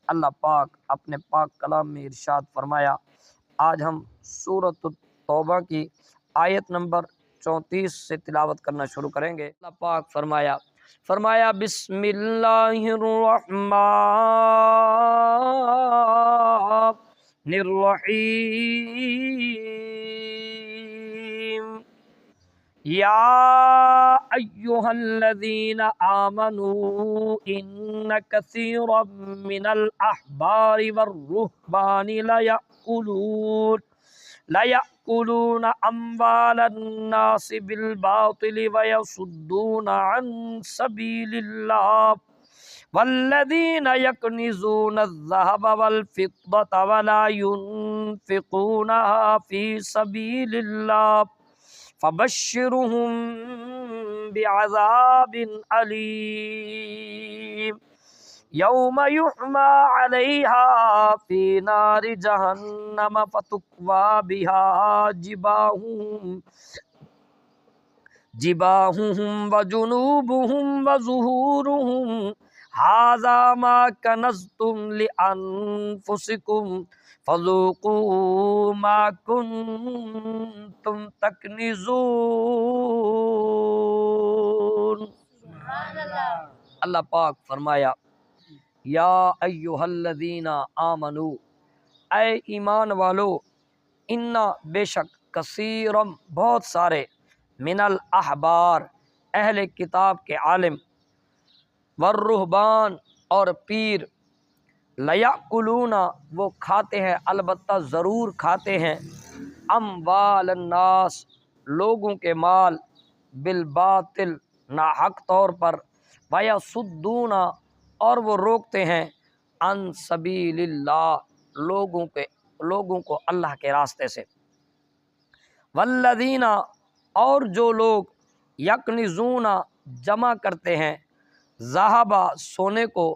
اللہ پاک اپنے پاک کلام میں ارشاد فرمایا۔ آج ہم سورۃ التوبہ کی آیت نمبر 34 سے تلاوت کرنا شروع کریں گے۔ اللہ پاک فرمایا بسم اللہ الرحمن الرحیم یا ایہا الذین آمنوا ان کثیرا من الاحبار والرہبان لیأکلون اموال الناس بالباطل ویصدون عن سبیل اللہ والذین یکنزون الذہب والفضة ولا ينفقونها فی سبیل اللہ فبشرهم بعذاب علیم یوم یحمى علیہا فی نار جہنم فتکوی بہا جباہہم وجنوبہم وظہورہم ھذا ما کنزتم لانفسکم فذوقوا ما کنتم تکنزون۔ اللہ پاک فرمایا یا ایہا الذین آمنو، اے ایمان والو، انا بے شک کثیرم بہت سارے، من الاحبار اہل کتاب کے عالم، والرہبان اور پیر، لیأکلون وہ کھاتے ہیں، البتہ ضرور کھاتے ہیں، اموال الناس لوگوں کے مال، بالباطل ناحق طور پر، ویصدون اور وہ روکتے ہیں، عن سبیل اللہ لوگوں کو اللہ کے راستے سے، والذین اور جو لوگ یکنزون جمع کرتے ہیں، ذہب سونے کو،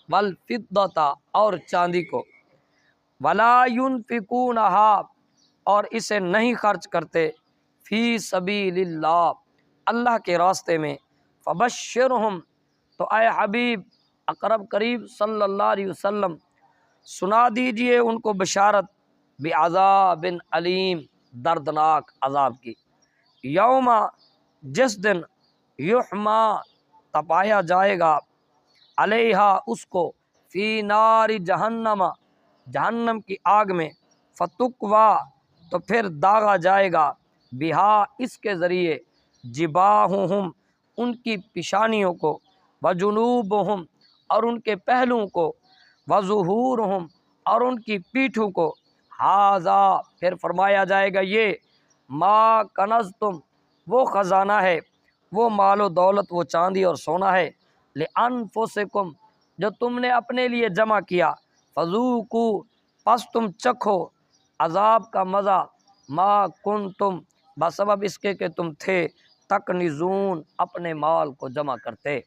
والفضة اور چاندی کو، ولا ينفقونها اور اسے نہیں خرچ کرتے، فی سبیل اللہ اللہ کے راستے میں، فبشرہم تو اے حبیب اقرب قریب صلی اللہ علیہ وسلم سنا دیجئے ان کو بشارت، بعذاب علیم دردناک عذاب کی، یوم جس دن یحمى تپایا جائے گا، علیہا اس کو، فی نار جہنم جہنم کی آگ میں، فتکوی تو پھر داغا جائے گا، بہا اس کے ذریعے، جباہہم ان کی پیشانیوں کو، وجنوبہم اور ان کے پہلوؤں کو، وظہورہم اور ان کی پیٹھوں کو، ھذا پھر فرمایا جائے گا یہ، ما کنزتم وہ خزانہ ہے، وہ مال و دولت، وہ چاندی اور سونا ہے، لانفسکم جو تم نے اپنے لیے جمع کیا، فذوقوا پس تم چکھو، عذاب کا مزہ، ما کنتم بسبب اس کے کہ تم تھے، تکنزون اپنے مال کو جمع کرتے۔